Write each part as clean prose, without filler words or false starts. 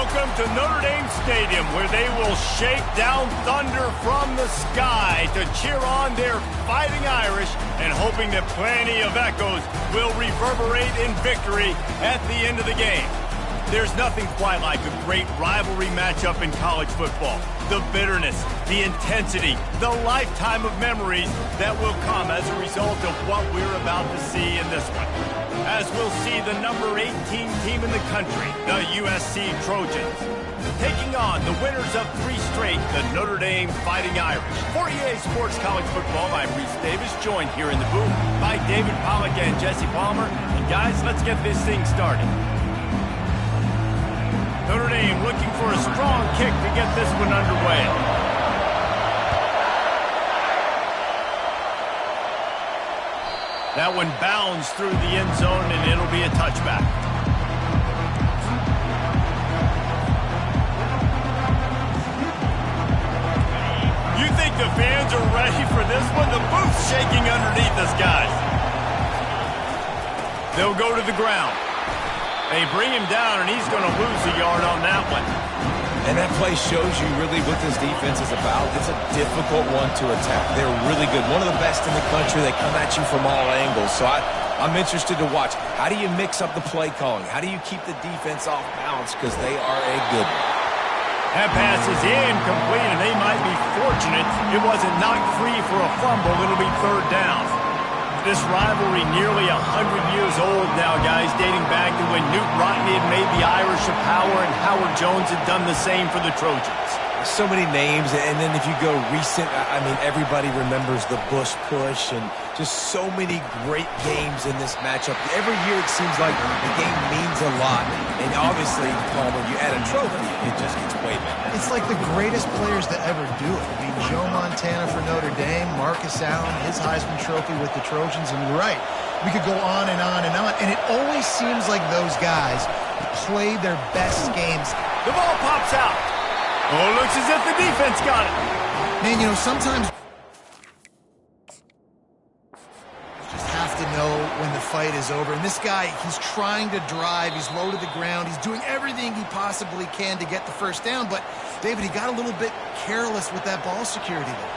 Welcome to Notre Dame Stadium, where they will shake down thunder from the sky to cheer on their Fighting Irish and hoping that plenty of echoes will reverberate in victory at the end of the game. There's nothing quite like a great rivalry matchup in college football. The bitterness, the intensity, the lifetime of memories that will come as a result of what we're about to see in this one. As we'll see the number 18 team in the country, the USC Trojans, taking on the winners of 3 straight, the Notre Dame Fighting Irish. For EA Sports College Football, I'm Reese Davis, joined here in the booth by David Pollack and Jesse Palmer. And guys, let's get this thing started. Notre Dame looking for a strong kick to get this one underway. That one bounds through the end zone, and it'll be a touchback. You think the fans are ready for this one? The booth's shaking underneath us, guys. They'll go to the ground. They bring him down, and he's going to lose a yard on that one. And that play shows you really what this defense is about. It's a difficult one to attack. They're really good. One of the best in the country. They come at you from all angles. So I'm interested to watch. How do you mix up the play calling? How do you keep the defense off balance? Because they are a good one. That pass is incomplete, and they might be fortunate it wasn't knocked free for a fumble. It'll be 3rd down. This rivalry nearly 100 years old now, guys, dating back to when Newt Rockne had made the Irish a power and Howard Jones had done the same for the Trojans. So many names, and then if you go recent, I mean, everybody remembers the Bush push and just so many great games in this matchup. Every year it seems like the game means a lot, and obviously, Paul, when you add a trophy, it just gets way better. It's like the greatest players to ever do it. I mean, Joe Montana for Notre Dame, Marcus Allen, his Heisman Trophy with the Trojans, and you're right. We could go on and on and on, and it always seems like those guys play their best games. The ball pops out. Oh, it looks as if the defense got it. Man, you know, sometimes you just have to know when the fight is over. And this guy, he's trying to drive. He's low to the ground. He's doing everything he possibly can to get the first down. But, David, he got a little bit careless with that ball security there.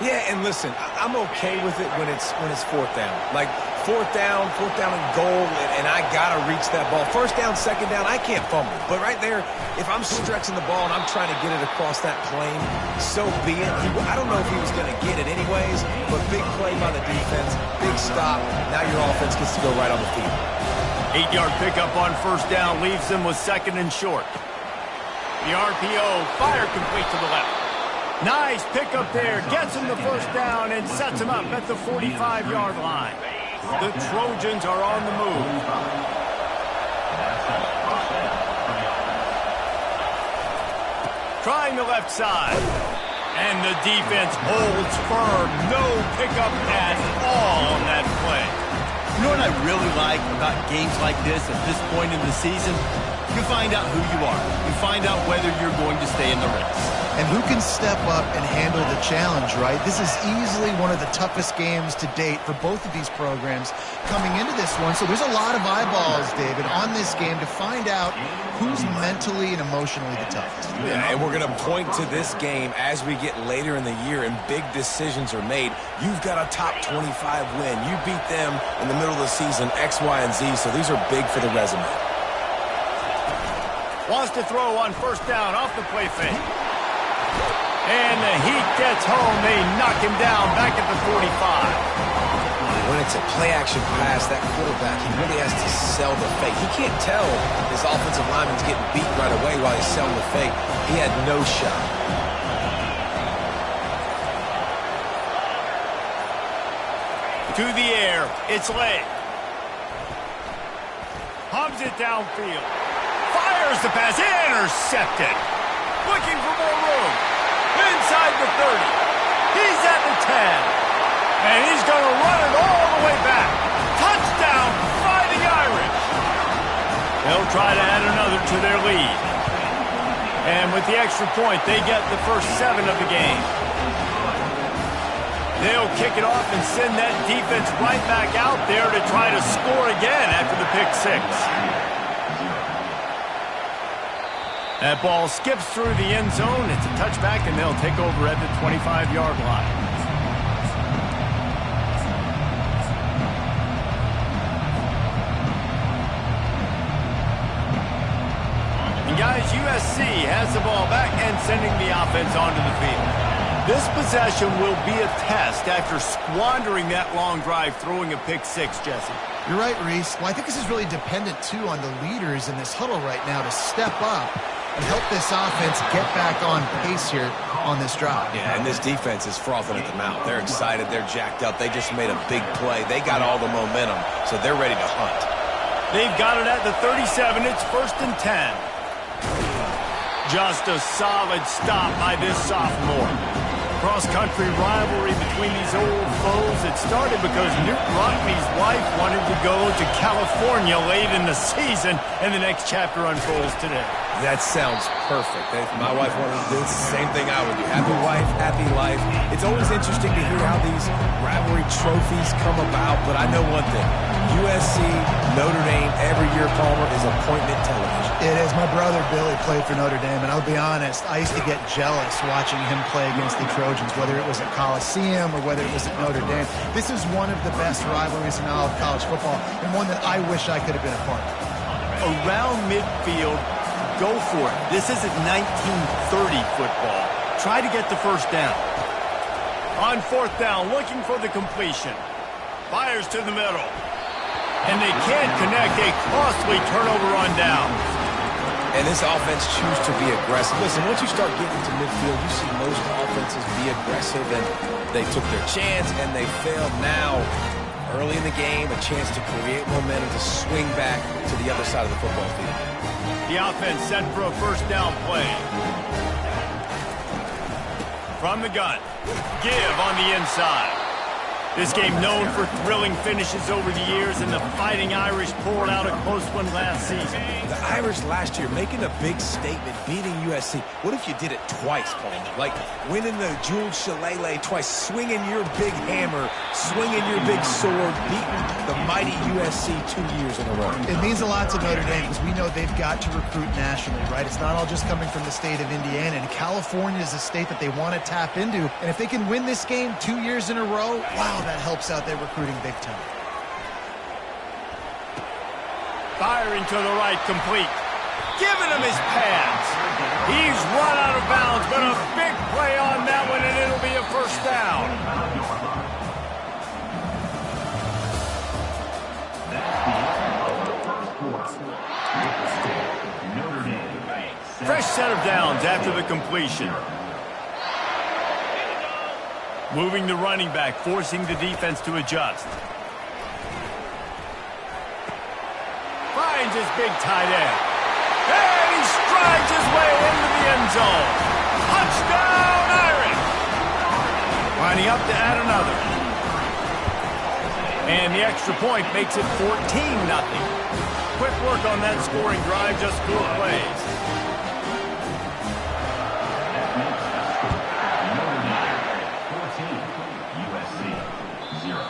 Yeah, and listen, I'm okay with it when it's 4th down. Like, 4th down and goal, and I got to reach that ball. 1st down, 2nd down, I can't fumble. But right there, if I'm stretching the ball and I'm trying to get it across that plane, so be it. I don't know if he was going to get it anyways, but big play by the defense, big stop. Now your offense gets to go right on the field. 8-yard pickup on 1st down leaves them with 2nd and short. The RPO, fire complete to the left. Nice pickup there, gets him the 1st down and sets him up at the 45-yard line. The Trojans are on the move. Trying the left side. And the defense holds firm. No pickup at all on that play. You know what I really like about games like this at this point in the season? You find out who you are. You find out whether you're going to stay in the race. And who can step up and handle the challenge, right? This is easily one of the toughest games to date for both of these programs coming into this one. So there's a lot of eyeballs, David, on this game to find out who's mentally and emotionally the toughest. Yeah, and we're going to point to this game as we get later in the year and big decisions are made. You've got a top 25 win. You beat them in the middle of the season, X, Y, and Z, so these are big for the resume. Wants to throw on 1st down off the play fake. And the heat gets home. They knock him down back at the 45. When it's a play-action pass, that quarterback, he really has to sell the fake. He can't tell his offensive lineman's getting beat right away while he's selling the fake. He had no shot. To the air. It's Lay. Hubs it downfield. Fires the pass. Intercepted. Looking for more room. Inside the 30. He's at the 10. And he's going to run it all the way back. Touchdown, Fighting Irish. They'll try to add another to their lead. And with the extra point, they get the first 7 of the game. They'll kick it off and send that defense right back out there to try to score again after the pick 6. That ball skips through the end zone. It's a touchback, and they'll take over at the 25-yard line. And guys, USC has the ball back and sending the offense onto the field. This possession will be a test after squandering that long drive, throwing a pick six, Jesse. You're right, Reese. Well, I think this is really dependent, too, on the leaders in this huddle right now to step up and help this offense get back on pace here on this drive. Yeah, and this defense is frothing at the mouth. They're excited. They're jacked up. They just made a big play. They got all the momentum, so they're ready to hunt. They've got it at the 37. It's 1st and 10. Just a solid stop by this sophomore. Cross-country rivalry between these old foes. It started because Newt Rockne's wife wanted to go to California late in the season, and the next chapter unfolds today. That sounds perfect. If my wife wanted to do it, it's the same thing I would do. Happy wife, happy life. It's always interesting to hear how these rivalry trophies come about, but I know one thing. USC, Notre Dame, every year, Palmer, is appointment television. It is. My brother Billy played for Notre Dame, and I'll be honest, I used to get jealous watching him play against the Trojans, whether it was at Coliseum or whether it was at Notre Dame. This is one of the best rivalries in all of college football, and one that I wish I could have been a part of. Around midfield, go for it. This isn't 1930 football. Try to get the first down. On 4th down, looking for the completion. Fires to the middle. And they can't connect. A costly turnover on down. And this offense chooses to be aggressive. Listen, once you start getting to midfield, you see most offenses be aggressive, and they took their chance, and they failed. Now, early in the game, a chance to create momentum, to swing back to the other side of the football field. The offense set for a first down play. From the gun. Give on the inside. This game known for thrilling finishes over the years, and the Fighting Irish pulled out a close one last season. The Irish last year making a big statement, beating USC. What if you did it twice, Palmer? Like winning the Jules Shillelagh twice, swinging your big hammer, swinging your big sword, beating the mighty USC 2 years in a row. It means a lot to Notre Dame because we know they've got to recruit nationally, right? It's not all just coming from the state of Indiana, and California is a state that they want to tap into. And if they can win this game 2 years in a row, wow, that helps out their recruiting big time. Firing to the right, complete. Giving him his pads. He's run out of bounds, but a big play on that one, and it'll be a first down. Fresh set of downs after the completion. Moving the running back, forcing the defense to adjust. Finds his big tight end. And he strides his way into the end zone. Touchdown, Irish! Lining up to add another. And the extra point makes it 14-0. Quick work on that scoring drive, just 4 plays.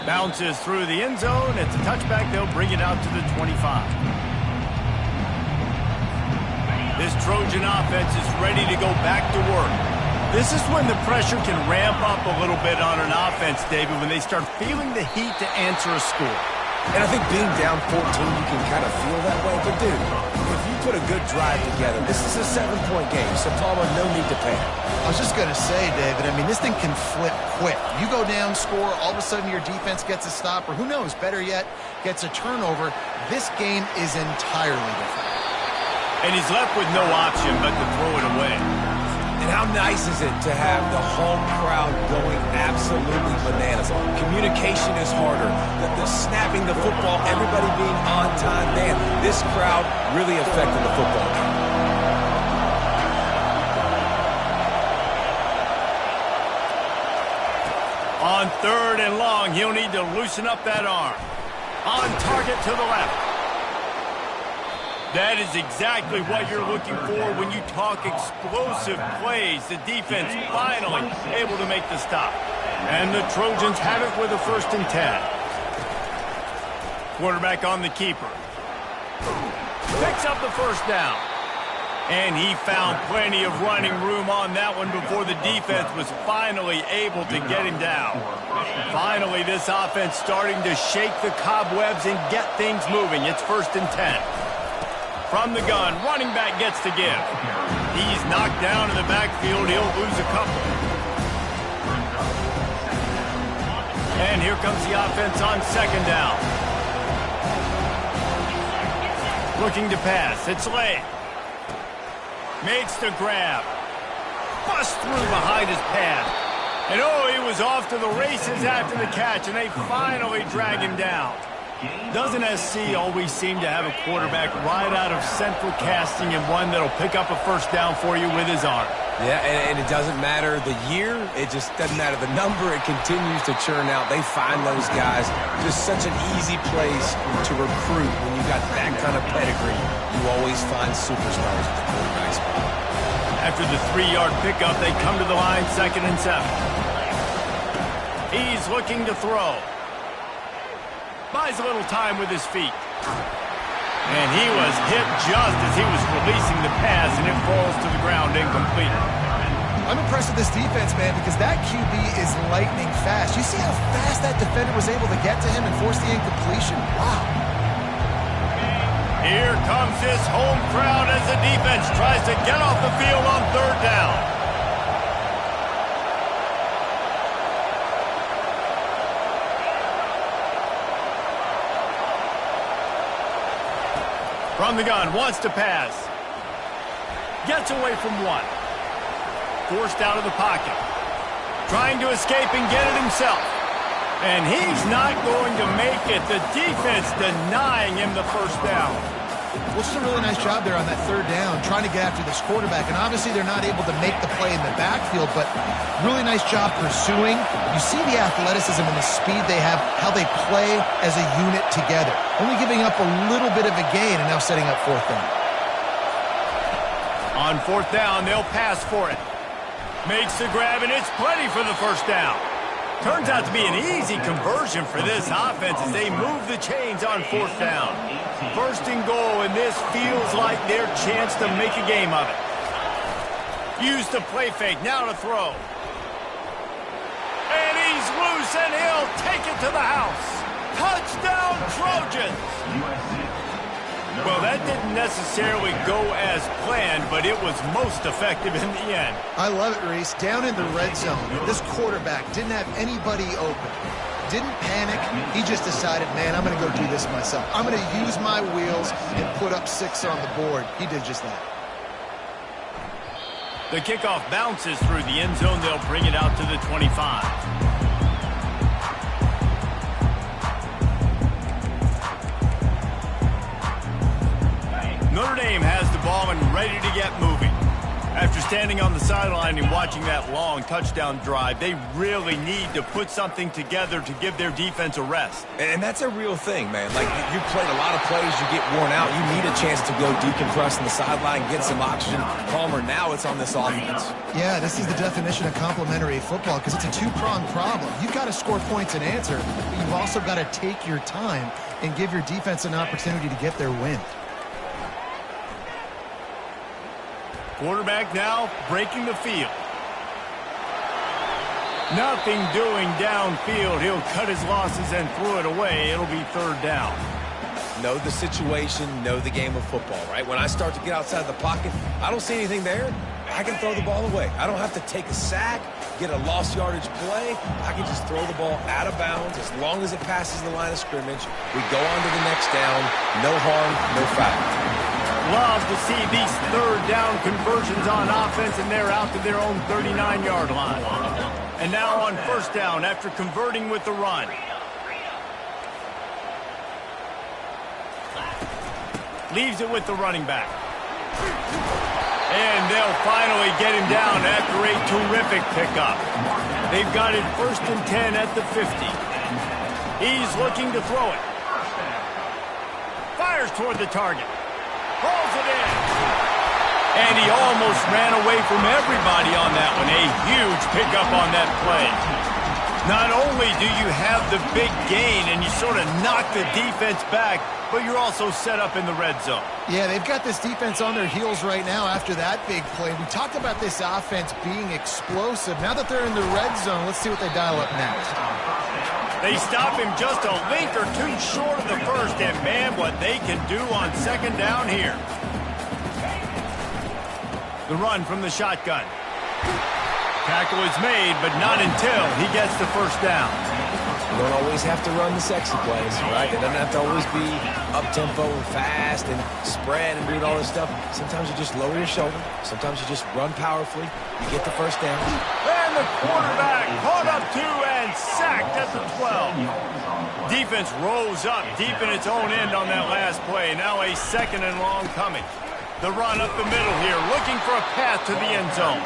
Bounces through the end zone. It's a touchback. They'll bring it out to the 25. This Trojan offense is ready to go back to work. This is when the pressure can ramp up a little bit on an offense, David, when they start feeling the heat to answer a score. And I think being down 14, you can kind of feel that way. But, dude, if you put a good drive together, this is a 7-point game. So, Palmer, no need to panic. I was just going to say, David, I mean, this thing can flip quick. You go down, score, all of a sudden your defense gets a stop, or who knows, better yet, gets a turnover. This game is entirely different. And he's left with no option but to throw it away. And how nice is it to have the home crowd going absolutely bananas? Communication is harder. The snapping the football, everybody being on time. Man, this crowd really affected the football game. On 3rd and long, he'll need to loosen up that arm. On target to the left. That is exactly what you're looking for when you talk explosive plays. The defense finally able to make the stop. And the Trojans have it with a 1st and 10. Quarterback on the keeper. Picks up the first down. And he found plenty of running room on that one before the defense was finally able to get him down. Finally, this offense starting to shake the cobwebs and get things moving. It's 1st and 10. From the gun, running back gets to give. He's knocked down in the backfield. He'll lose a couple. And here comes the offense on 2nd down. Looking to pass. It's Lay. Makes the grab. Busts through behind his pad. And oh, he was off to the races after the catch, and they finally drag him down. Doesn't SC always seem to have a quarterback right out of central casting and one that'll pick up a 1st down for you with his arm? Yeah, and it doesn't matter the year. It just doesn't matter the number. It continues to churn out. They find those guys. Just such an easy place to recruit when you got that kind of pedigree. You always find superstars at the quarterback spot. After the 3-yard pickup, they come to the line, 2nd and 7. He's looking to throw. Buys a little time with his feet. And he was hit just as he was releasing the pass, and it falls to the ground incomplete. I'm impressed with this defense, man, because that QB is lightning fast. You see how fast that defender was able to get to him and force the incompletion? Wow. Here comes this home crowd as the defense tries to get off the field on 3rd down. From the gun, wants to pass. Gets away from one. Forced out of the pocket. Trying to escape and get it himself. And he's not going to make it. The defense denying him the 1st down. Well, just a really nice job there on that 3rd down, trying to get after this quarterback. And obviously they're not able to make the play in the backfield, but really nice job pursuing. You see the athleticism and the speed they have, how they play as a unit together. Only giving up a little bit of a gain and now setting up 4th down. On 4th down, they'll pass for it. Makes the grab, and it's plenty for the 1st down. Turns out to be an easy conversion for this offense as they move the chains on 4th down. 1st and goal, and this feels like their chance to make a game of it. Use the play fake, now to throw. And he's loose, and he'll take it to the house. Touchdown, Trojans! Well, that didn't necessarily go as planned, but it was most effective in the end. I love it, Reese. Down in the red zone, this quarterback didn't have anybody open. Didn't panic. He just decided, man, I'm going to go do this myself. I'm going to use my wheels and put up 6 on the board. He did just that. The kickoff bounces through the end zone. They'll bring it out to the 25. Notre Dame has the ball and ready to get moving. After standing on the sideline and watching that long touchdown drive, they really need to put something together to give their defense a rest. And that's a real thing, man. Like, you played a lot of plays, you get worn out. You need a chance to go decompress on the sideline, get some oxygen. Palmer, now it's on this offense. Yeah, this is the definition of complementary football because it's a 2-pronged problem. You've got to score points and answer, but you've also got to take your time and give your defense an opportunity to get their win. Quarterback now breaking the field. Nothing doing downfield. He'll cut his losses and throw it away. It'll be 3rd down. Know the situation, know the game of football, right? When I start to get outside the pocket, I don't see anything there. I can throw the ball away. I don't have to take a sack, get a lost yardage play. I can just throw the ball out of bounds as long as it passes the line of scrimmage. We go on to the next down. No harm, no foul. Love to see these 3rd down conversions on offense, and they're out to their own 39-yard line. And now on 1st down after converting with the run. Leaves it with the running back. And they'll finally get him down after a terrific pickup. They've got it 1st and 10 at the 50. He's looking to throw it. Fires toward the target. Pulls it in. And he almost ran away from everybody on that one. A huge pickup on that play. Not only do you have the big gain and you sort of knock the defense back, but you're also set up in the red zone. Yeah, they've got this defense on their heels right now after that big play. We talked about this offense being explosive. Now that they're in the red zone, let's see what they dial up next. They stop him just a link or two short of the first, and man, what they can do on second down here. The run from the shotgun. Tackle is made, but not until he gets the first down. You don't always have to run the sexy plays, right? It doesn't have to always be up-tempo and fast and spread and doing all this stuff. Sometimes you just lower your shoulder. Sometimes you just run powerfully. You get the first down. And the quarterback caught up to and sacked at the 12. Defense rolls up deep in its own end on that last play. Now a second and long coming. The run up the middle here, looking for a path to the end zone.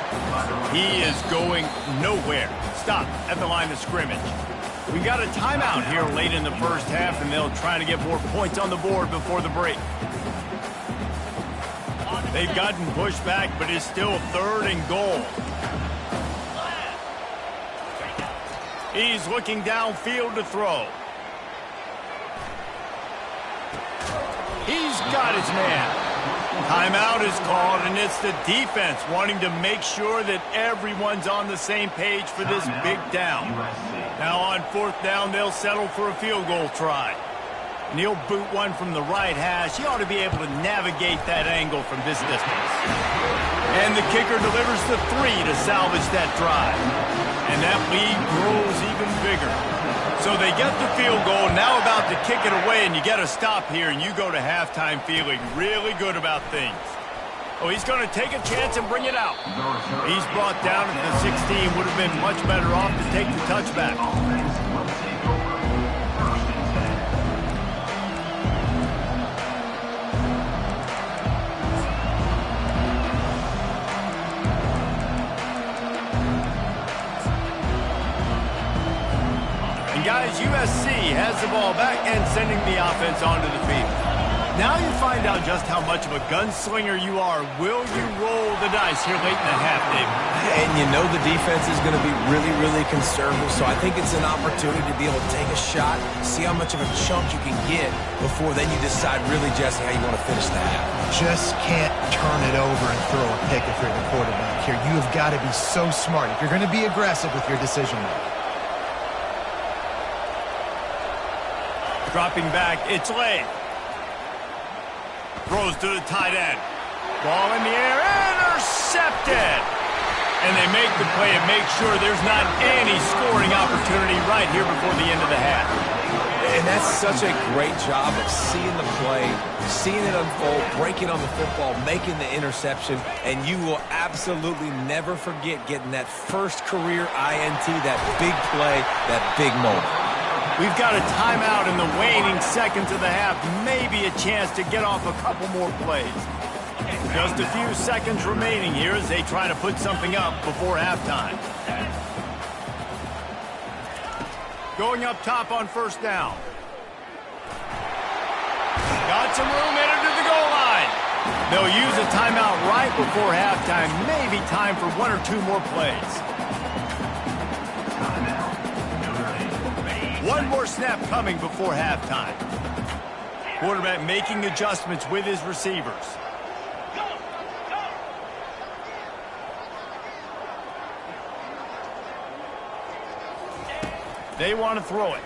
He is going nowhere. Stop at the line of scrimmage. We got a timeout here late in the first half, and they'll try to get more points on the board before the break. They've gotten pushed back, but it's still third and goal. He's looking downfield to throw. He's got his man. Timeout is called, and it's the defense wanting to make sure that everyone's on the same page for this big down. Now on fourth down, they'll settle for a field goal try. And he'll boot one from the right hash. He ought to be able to navigate that angle from this distance. And the kicker delivers the 3 to salvage that drive. And that lead grows even bigger. So they get the field goal, now about to kick it away, and you get a stop here, and you go to halftime feeling really good about things. Oh, he's going to take a chance and bring it out. He's brought down at the 16, would have been much better off to take the touchback. Guys, USC has the ball back and sending the offense onto the field. Now you find out just how much of a gunslinger you are. Will you roll the dice here late in the half, David? And you know the defense is going to be really, really conservative, so I think it's an opportunity to be able to take a shot, see how much of a chunk you can get before then you decide really, Jesse, how you want to finish the half. Just can't turn it over and throw a pick if you're the quarterback here. You have got to be so smart if you're going to be aggressive with your decision making. Dropping back, it's Lane. Throws to the tight end. Ball in the air, intercepted! And they make the play and make sure there's not any scoring opportunity right here before the end of the half. And that's such a great job of seeing the play, seeing it unfold, breaking on the football, making the interception, and you will absolutely never forget getting that first career INT, that big play, that big moment. We've got a timeout in the waning seconds of the half. Maybe a chance to get off a couple more plays. Just a few seconds remaining here as they try to put something up before halftime. Going up top on first down. Got some room, headed to the goal line. They'll use a timeout right before halftime. Maybe time for one or two more plays. One more snap coming before halftime. Quarterback making adjustments with his receivers. They want to throw it.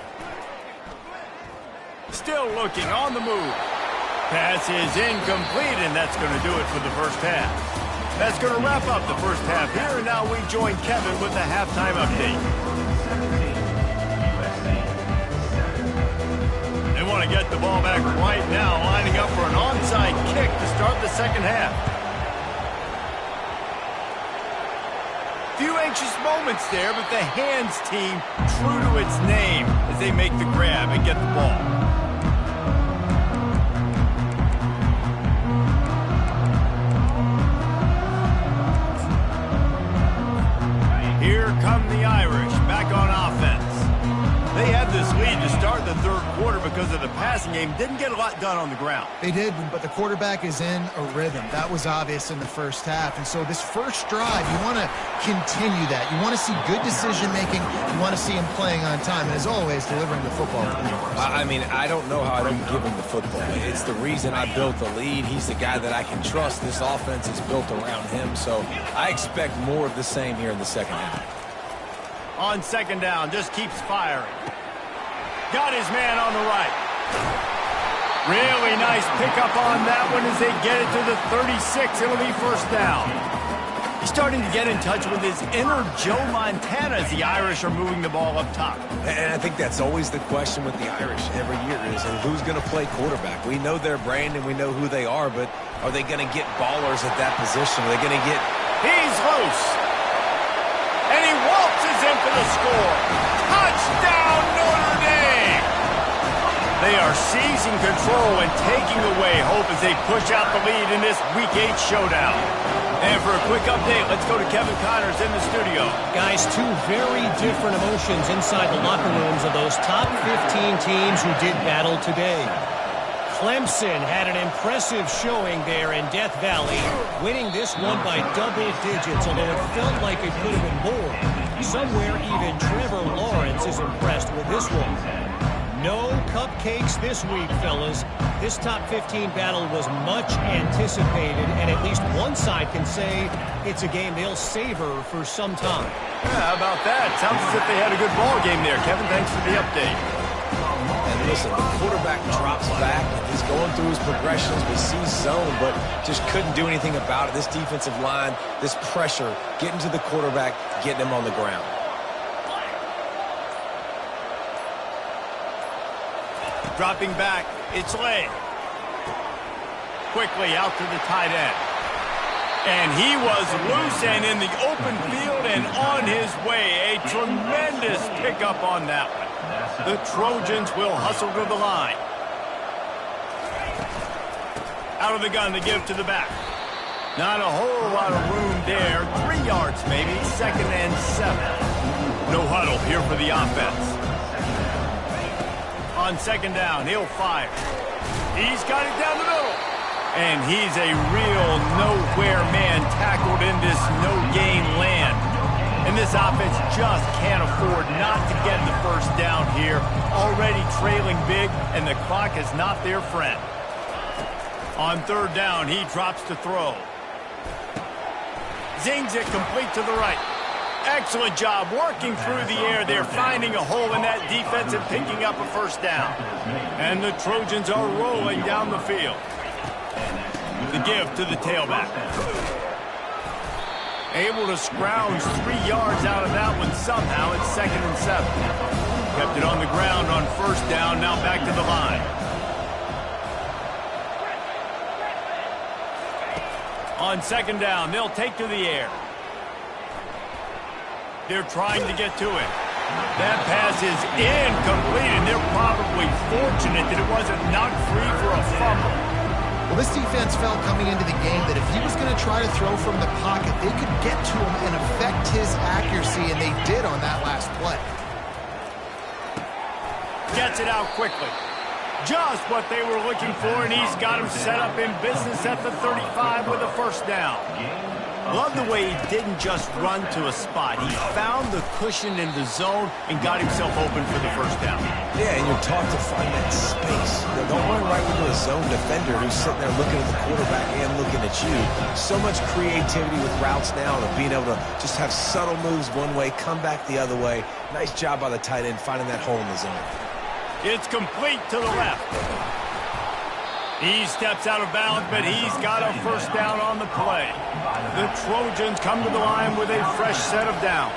Still looking on the move. Pass is incomplete, and that's going to do it for the first half. That's going to wrap up the first half here, and now we join Kevin with the halftime update. They want to get the ball back right now, lining up for an onside kick to start the second half. Few anxious moments there, but the hands team true to its name as they make the grab and get the ball. Here come the Irish back on offense. They have this lead to start the third quarter because of the passing game. Didn't get a lot done on the ground. They did, but the quarterback is in a rhythm. That was obvious in the first half. And so this first drive, you want to continue that. You want to see good decision-making. You want to see him playing on time. And as always, delivering the football. I mean, I don't know how I don't give him the football. It's the reason I built the lead. He's the guy that I can trust. This offense is built around him. So I expect more of the same here in the second half. On second down, just keeps firing. Got his man on the right. Really nice pickup on that one as they get it to the 36. It'll be first down. He's starting to get in touch with his inner Joe Montana as the Irish are moving the ball up top. And I think that's always the question with the Irish every year is who's going to play quarterback. We know their brand and we know who they are, but are they going to get ballers at that position? Are they going to get... He's loose. And he waltzes in for the score. Touchdown, Notre Dame! They are seizing control and taking away hope as they push out the lead in this Week 8 showdown. And for a quick update, let's go to Kevin Connors in the studio. Guys, two very different emotions inside the locker rooms of those top 15 teams who did battle today. Clemson had an impressive showing there in Death Valley, winning this one by double digits, although it felt like it could have been more. Somewhere even Trevor Lawrence is impressed with this one. No cupcakes this week, fellas. This top 15 battle was much anticipated, and at least one side can say it's a game they'll savor for some time. Yeah, how about that? Sounds as if they had a good ball game there. Kevin, thanks for the update. And listen, the quarterback drops back, and he's going through his progressions. We see zone, but just couldn't do anything about it. This defensive line, this pressure, getting to the quarterback, getting him on the ground. Dropping back, it's Lay. Quickly out to the tight end. And he was loose and in the open field and on his way. A tremendous pickup on that one. The Trojans will hustle to the line. Out of the gun to give to the back. Not a whole lot of room there. 3 yards maybe, 2nd and 7. No huddle here for the offense. On second down, he'll fire. He's got it down the middle. And he's a real nowhere man tackled in this no-gain land. And this offense just can't afford not to get the first down here. Already trailing big, and the clock is not their friend. On third down, he drops to throw. Zings it complete to the right. Excellent job working through the air there, finding a hole in that defense and picking up a first down. And the Trojans are rolling down the field. The give to the tailback. Able to scrounge 3 yards out of that one somehow. It's 2nd and 7. Kept it on the ground on first down, now back to the line. On second down, they'll take to the air. They're trying to get to it. That pass is incomplete, and they're probably fortunate that it wasn't knocked free for a fumble. Well, this defense felt coming into the game that if he was going to try to throw from the pocket, they could get to him and affect his accuracy, and they did on that last play. Gets it out quickly. Just what they were looking for, and he's got him set up in business at the 35 with a first down. Love the way he didn't just run to a spot. He found the cushion in the zone and got himself open for the first down. Yeah, and you're taught to find that space. Don't run right into a zone defender who's sitting there looking at the quarterback and looking at you. So much creativity with routes now of being able to just have subtle moves one way, come back the other way. Nice job by the tight end finding that hole in the zone. It's complete to the left. He steps out of bounds, but he's got a first down on the play. The Trojans come to the line with a fresh set of downs.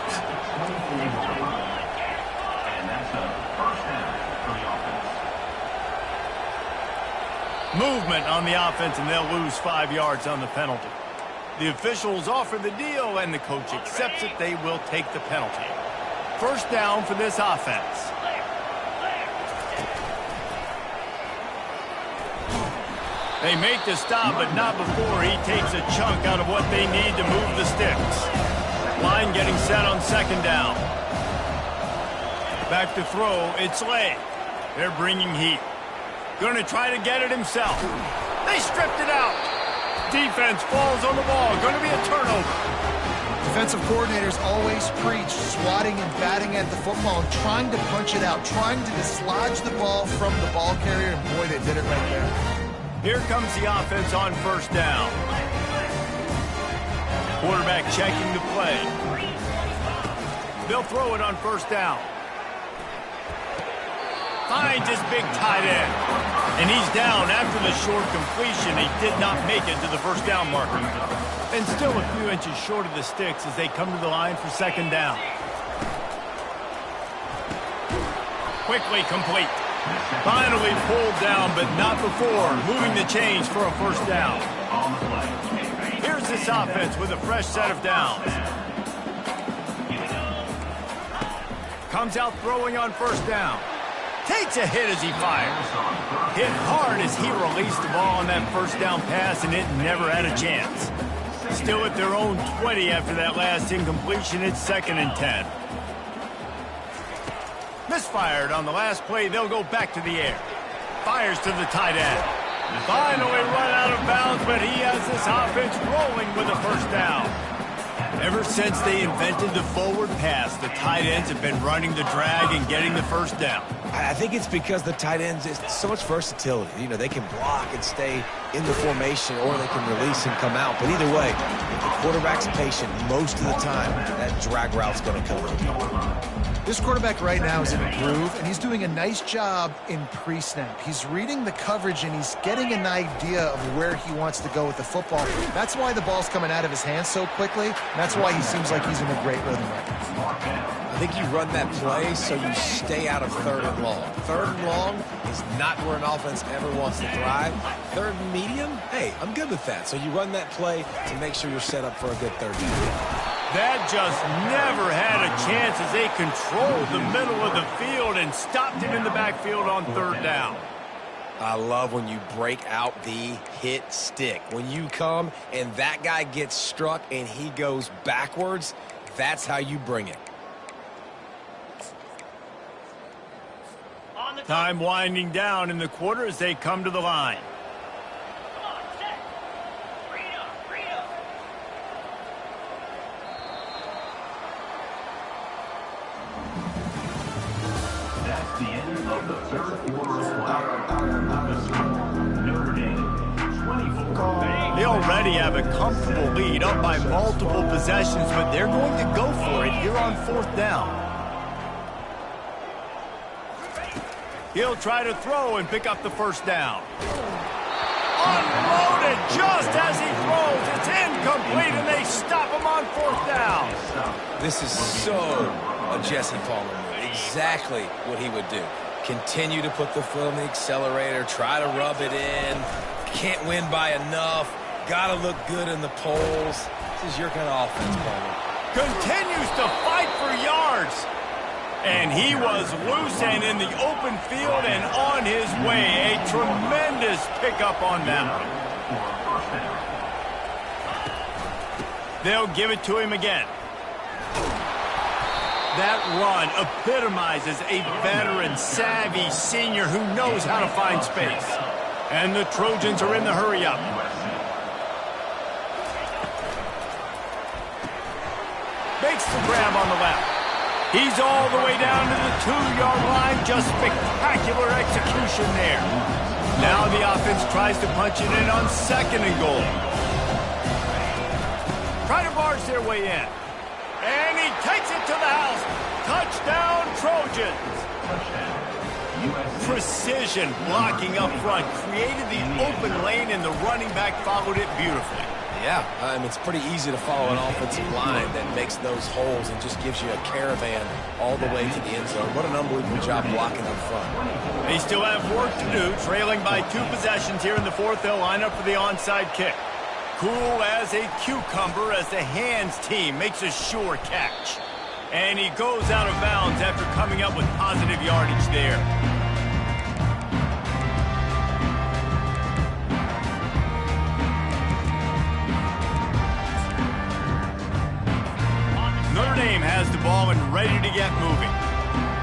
Movement on the offense, and they'll lose 5 yards on the penalty. The officials offer the deal, and the coach accepts it. They will take the penalty. First down for this offense. They make the stop, but not before he takes a chunk out of what they need to move the sticks. Line getting set on second down. Back to throw, it's Slay. They're bringing heat. Going to try to get it himself. They stripped it out. Defense falls on the ball. Going to be a turnover. Defensive coordinators always preach swatting and batting at the football and trying to punch it out, trying to dislodge the ball from the ball carrier, and boy, they did it right there. Here comes the offense on first down. Quarterback checking the play. They'll throw it on first down. Finds his big tight end. And he's down after the short completion. He did not make it to the first down marker. And still a few inches short of the sticks as they come to the line for second down. Quickly complete. Finally pulled down, but not before moving the chains for a first down. Here's this offense with a fresh set of downs. Comes out throwing on first down. Takes a hit as he fires. Hit hard as he released the ball on that first down pass, and it never had a chance. Still at their own 20 after that last incompletion. It's 2nd and 10. Misfired on the last play. They'll go back to the air. Fires to the tight end. Finally run out of bounds, but he has this offense rolling with a first down. Ever since they invented the forward pass, the tight ends have been running the drag and getting the first down. I think it's because the tight ends is so much versatility. You know, they can block and stay in the formation, or they can release and come out. But either way, if the quarterback's patient most of the time, that drag route's going to come in. This quarterback right now is in a groove, and he's doing a nice job in pre-snap. He's reading the coverage, and he's getting an idea of where he wants to go with the football. That's why the ball's coming out of his hands so quickly. That's why he seems like he's in a great rhythm right now. I think you run that play so you stay out of 3rd and long. 3rd and long is not where an offense ever wants to thrive. 3rd and medium, hey, I'm good with that. So you run that play to make sure you're set up for a good 3rd down. That just never had a chance as they controlled the middle of the field and stopped him in the backfield on 3rd down. I love when you break out the hit stick. When you come and that guy gets struck and he goes backwards, that's how you bring it. Time winding down in the quarter as they come to the line. That's the end of the 3rd quarter of Notre Dame 24. They already have a comfortable lead, up by multiple possessions, but they're going to go for it here on 4th down. He'll try to throw and pick up the first down. Unloaded just as he throws. It's incomplete, and they stop him on 4th down. This is so a Jesse Palmer move. Exactly what he would do. Continue to put the foot on the accelerator, try to rub it in. Can't win by enough. Got to look good in the polls. This is your kind of offense, Palmer. Continues to fight for yards. And he was loose and in the open field and on his way. A tremendous pickup on that one. They'll give it to him again. That run epitomizes a veteran, savvy senior who knows how to find space. And the Trojans are in the hurry-up. Makes the grab on the left. He's all the way down to the 2-yard line. Just spectacular execution there. Now the offense tries to punch it in on 2nd and goal. Try to barge their way in. And he takes it to the house. Touchdown, Trojans. Precision blocking up front. Created the open lane, and the running back followed it beautifully. Yeah, it's pretty easy to follow an offensive line that makes those holes and just gives you a caravan all the way to the end zone. What an unbelievable job blocking up front. They still have work to do, trailing by 2 possessions here in the 4th. They'll line up for the onside kick. Cool as a cucumber as the hands team makes a sure catch. And he goes out of bounds after coming up with positive yardage there. Notre Dame has the ball and ready to get moving.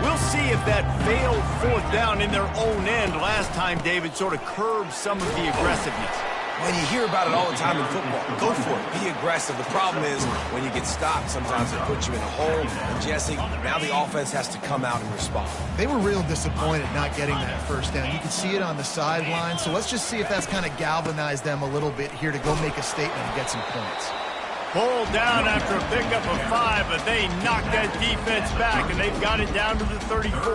We'll see if that failed fourth down in their own end last time, David, sort of curbed some of the aggressiveness. Man, you hear about it all the time in football. Go for it. Be aggressive. The problem is when you get stopped, sometimes it puts you in a hole. And Jesse, now the offense has to come out and respond. They were real disappointed not getting that first down. You could see it on the sideline. So let's just see if that's kind of galvanized them a little bit here to go make a statement and get some points. Pulled down after a pickup of 5, but they knocked that defense back, and they've got it down to the 34.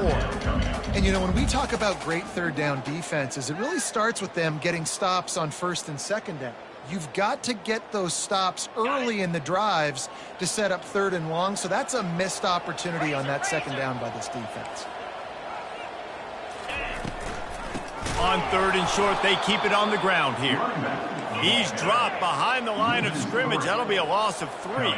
And, you know, when we talk about great third down defenses, it really starts with them getting stops on first and second down. You've got to get those stops early in the drives to set up third and long, so that's a missed opportunity on that second down by this defense. On third and short, they keep it on the ground here. He's dropped behind the line of scrimmage. That'll be a loss of 3.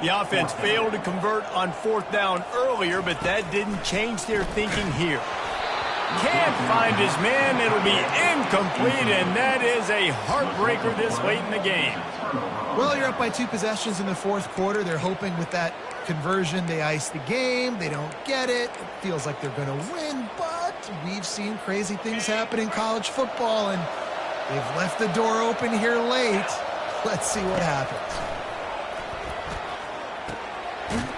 The offense failed to convert on fourth down earlier, but that didn't change their thinking here. Can't find his man. It'll be incomplete, and that is a heartbreaker this late in the game. Well, you're up by 2 possessions in the fourth quarter. They're hoping with that conversion they ice the game. They don't get it. It feels like they're going to win, but we've seen crazy things happen in college football, and they've left the door open here late. Let's see what happens.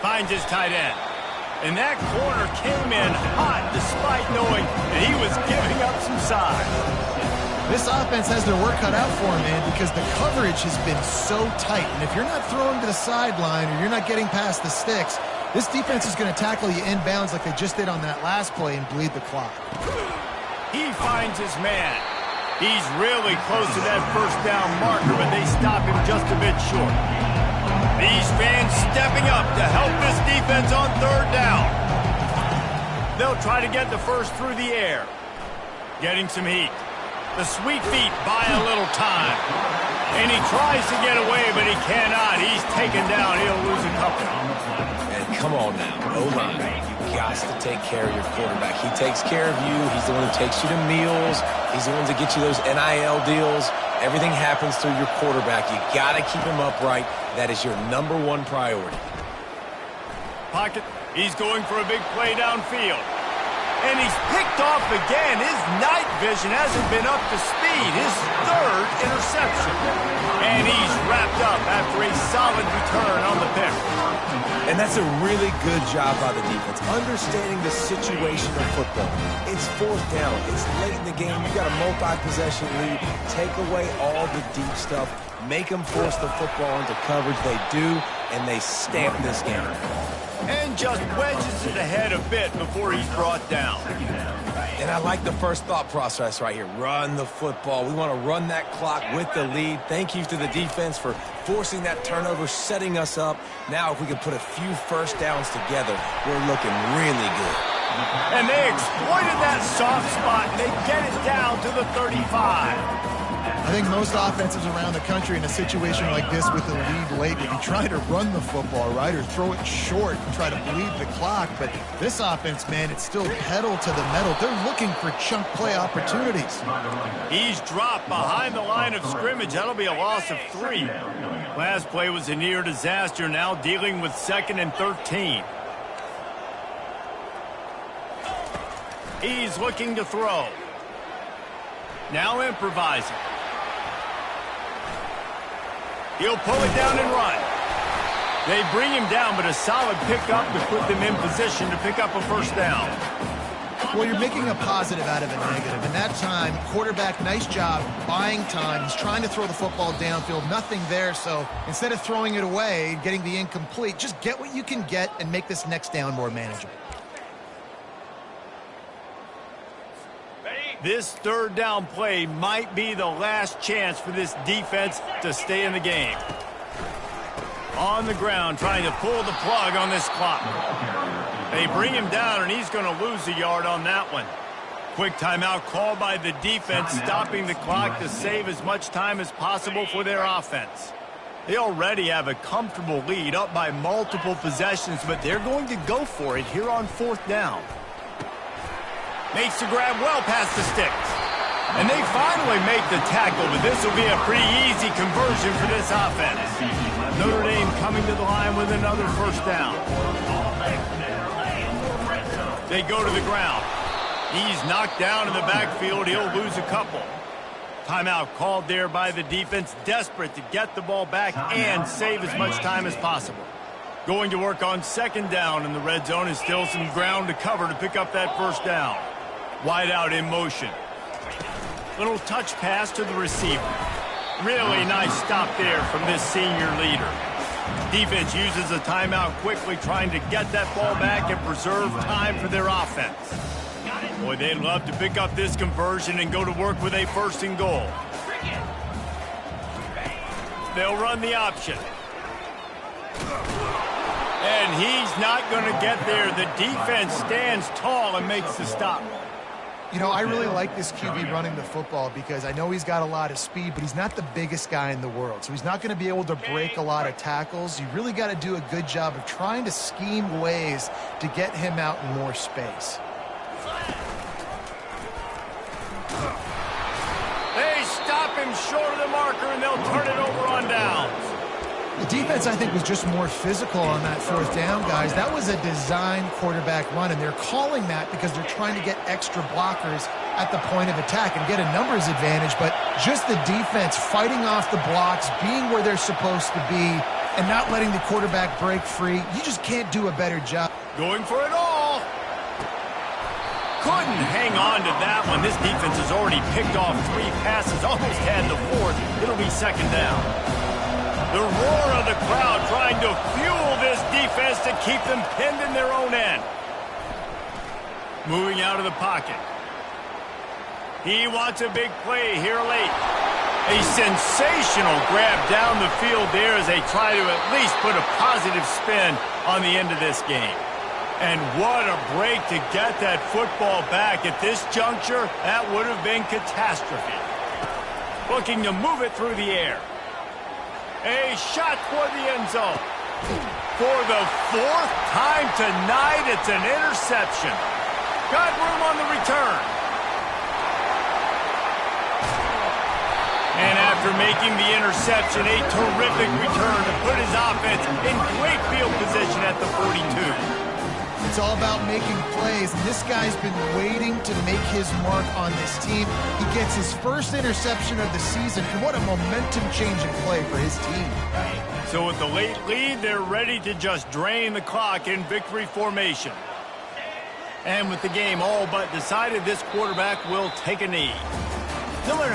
Finds his tight end. And that corner came in hot despite knowing that he was giving up some size. This offense has their work cut out for them, man, because the coverage has been so tight. And if you're not throwing to the sideline or you're not getting past the sticks, this defense is going to tackle you inbounds like they just did on that last play and bleed the clock. He finds his man. He's really close to that first down marker, but they stop him just a bit short. These fans stepping up to help this defense on third down. They'll try to get the first through the air. Getting some heat. The sweet feet buy a little time. And he tries to get away, but he cannot. He's taken down. He'll lose a couple. And come on now, O-line. You got to take care of your quarterback. He takes care of you. He's the one who takes you to meals. He's the one to get you those NIL deals. Everything happens through your quarterback. You got to keep him upright. That is your #1 priority. Pocket. He's going for a big play downfield. And he's picked off again. His night vision hasn't been up to speed. His 3rd interception. And he's wrapped up after a solid return on the pick. And that's a really good job by the defense, understanding the situation of football. It's fourth down. It's late in the game. You got a multi-possession lead. Take away all the deep stuff. Make them force the football into coverage. They do, and they stamp this game. And just wedges it ahead a bit before he's brought down. And I like the first thought process right here. Run the football. We want to run that clock with the lead. Thank you to the defense for forcing that turnover, setting us up. Now if we can put a few first downs together, we're looking really good. And they exploited that soft spot, and they get it down to the 35. I think most offenses around the country in a situation like this with the lead late would be trying to run the football, right, or throw it short and try to bleed the clock. But this offense, man, it's still pedal to the metal. They're looking for chunk play opportunities. He's dropped behind the line of scrimmage. That'll be a loss of 3. Last play was a near disaster, now dealing with 2nd and 13. He's looking to throw. Now improvising. He'll pull it down and run. They bring him down, but a solid pickup to put them in position to pick up a first down. Well, you're making a positive out of a negative. And that time, quarterback, nice job buying time. He's trying to throw the football downfield. Nothing there, so instead of throwing it away and getting the incomplete, just get what you can get and make this next down more manageable. This third down play might be the last chance for this defense to stay in the game. On the ground, trying to pull the plug on this clock. They bring him down, and he's going to lose a yard on that one. Quick timeout called by the defense, stopping the clock to save as much time as possible for their offense. They already have a comfortable lead, up by multiple possessions, but they're going to go for it here on fourth down. Makes the grab well past the sticks. And they finally make the tackle, but this will be a pretty easy conversion for this offense. Notre Dame coming to the line with another first down. They go to the ground. He's knocked down in the backfield. He'll lose a couple. Timeout called there by the defense, desperate to get the ball back and save as much time as possible. Going to work on second down in the red zone, and still some ground to cover to pick up that first down. Wide out in motion. Little touch pass to the receiver. Really nice stop there from this senior leader. Defense uses a timeout quickly, trying to get that ball back and preserve time for their offense. Boy, they'd love to pick up this conversion and go to work with a first and goal. They'll run the option. And he's not going to get there. The defense stands tall and makes the stop. You know, I really like this QB running the football because I know he's got a lot of speed, but he's not the biggest guy in the world. So he's not going to be able to break a lot of tackles. You really got to do a good job of trying to scheme ways to get him out in more space. They stop him short of the marker, and they'll turn it over on downs. The defense, I think, was just more physical on that fourth down, guys. That was a design quarterback run, and they're calling that because they're trying to get extra blockers at the point of attack and get a numbers advantage. But just the defense fighting off the blocks, being where they're supposed to be, and not letting the quarterback break free, you just can't do a better job. Going for it all. Couldn't hang on to that one. This defense has already picked off 3 passes, almost had the 4th. It'll be second down. The roar of the crowd trying to fuel this defense to keep them pinned in their own end. Moving out of the pocket. He wants a big play here late. A sensational grab down the field there as they try to at least put a positive spin on the end of this game. And what a break to get that football back. At this juncture, that would have been catastrophe. Looking to move it through the air. A shot toward the end zone. For the 4th time tonight, it's an interception. Got room on the return. And after making the interception, a terrific return to put his offense in great field position at the 42. It's all about making plays, and this guy's been waiting to make his mark on this team. He gets his first interception of the season, and what a momentum-changing play for his team. So with the late lead, they're ready to just drain the clock in victory formation. And with the game all but decided, this quarterback will take a knee. No matter